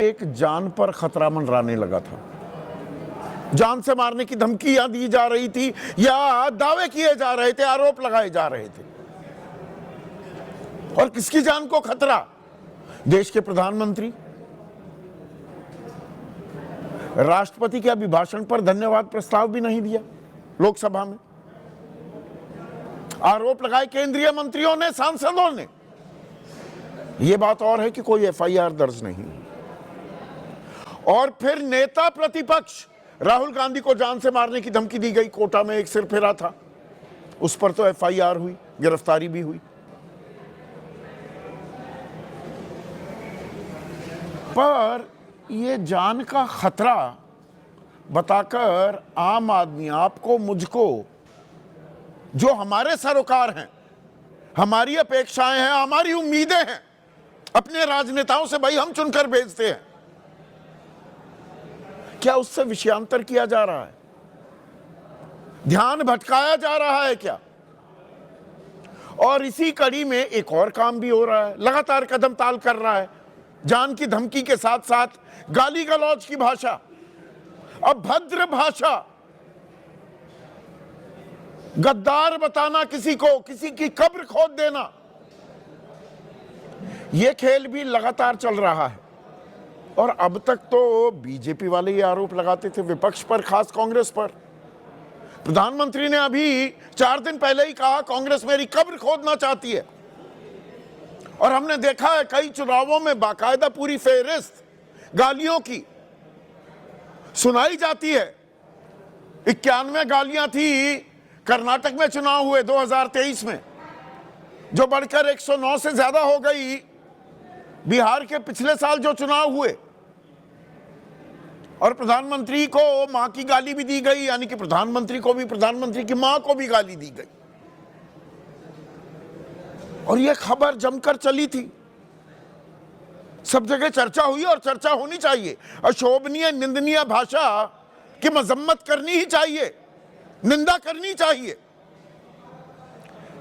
एक जान पर खतरा मंडराने लगा था। जान से मारने की धमकियां दी जा रही थी या दावे किए जा रहे थे, आरोप लगाए जा रहे थे। और किसकी जान को खतरा? देश के प्रधानमंत्री। राष्ट्रपति के अभिभाषण पर धन्यवाद प्रस्ताव भी नहीं दिया लोकसभा में। आरोप लगाए केंद्रीय मंत्रियों ने, सांसदों ने। यह बात और है कि कोई एफआईआर दर्ज नहीं। और फिर नेता प्रतिपक्ष राहुल गांधी को जान से मारने की धमकी दी गई। कोटा में एक सिरफिरा था, उस पर तो एफआईआर हुई, गिरफ्तारी भी हुई। पर यह जान का खतरा बताकर आम आदमी, आपको, मुझको, जो हमारे सरोकार हैं, हमारी अपेक्षाएं हैं, हमारी उम्मीदें हैं अपने राजनेताओं से, भाई हम चुनकर भेजते हैं, क्या उससे विषयांतर किया जा रहा है? ध्यान भटकाया जा रहा है क्या? और इसी कड़ी में एक और काम भी हो रहा है, लगातार कदम ताल कर रहा है। जान की धमकी के साथ साथ गाली गलौज की भाषा, अभद्र भाषा, गद्दार बताना किसी को, किसी की कब्र खोद देना, यह खेल भी लगातार चल रहा है। और अब तक तो बीजेपी वाले ये आरोप लगाते थे विपक्ष पर, खास कांग्रेस पर। प्रधानमंत्री ने अभी 4 दिन पहले ही कहा कांग्रेस मेरी कब्र खोदना चाहती है। और हमने देखा है कई चुनावों में बाकायदा पूरी फेहरिस्त गालियों की सुनाई जाती है। 91 गालियां थी कर्नाटक में चुनाव हुए 2023 में, जो बढ़कर 109 से ज्यादा हो गई बिहार के पिछले साल जो चुनाव हुए। और प्रधानमंत्री को मां की गाली भी दी गई, यानी कि प्रधानमंत्री को भी, प्रधानमंत्री की मां को भी गाली दी गई। और यह खबर जमकर चली थी, सब जगह चर्चा हुई और चर्चा होनी चाहिए। अशोभनीय, निंदनीय भाषा की मजम्मत करनी ही चाहिए, निंदा करनी चाहिए।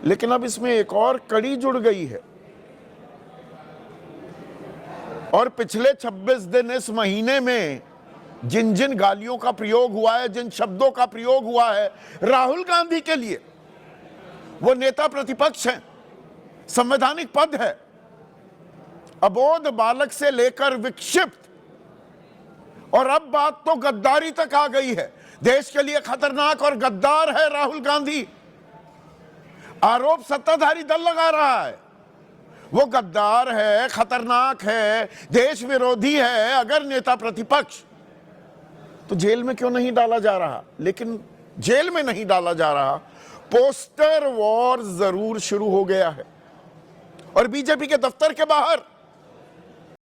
लेकिन अब इसमें एक और कड़ी जुड़ गई है। और पिछले 26 दिन इस महीने में जिन जिन गालियों का प्रयोग हुआ है, जिन शब्दों का प्रयोग हुआ है राहुल गांधी के लिए, वो नेता प्रतिपक्ष हैं, संवैधानिक पद है। अबोध बालक से लेकर विक्षिप्त, और अब बात तो गद्दारी तक आ गई है। देश के लिए खतरनाक और गद्दार है राहुल गांधी। आरोप सत्ताधारी दल लगा रहा है, वो गद्दार है, खतरनाक है, देश विरोधी है। अगर नेता प्रतिपक्ष, तो जेल में क्यों नहीं डाला जा रहा? लेकिन जेल में नहीं डाला जा रहा, पोस्टर वॉर जरूर शुरू हो गया है। और बीजेपी के दफ्तर के बाहर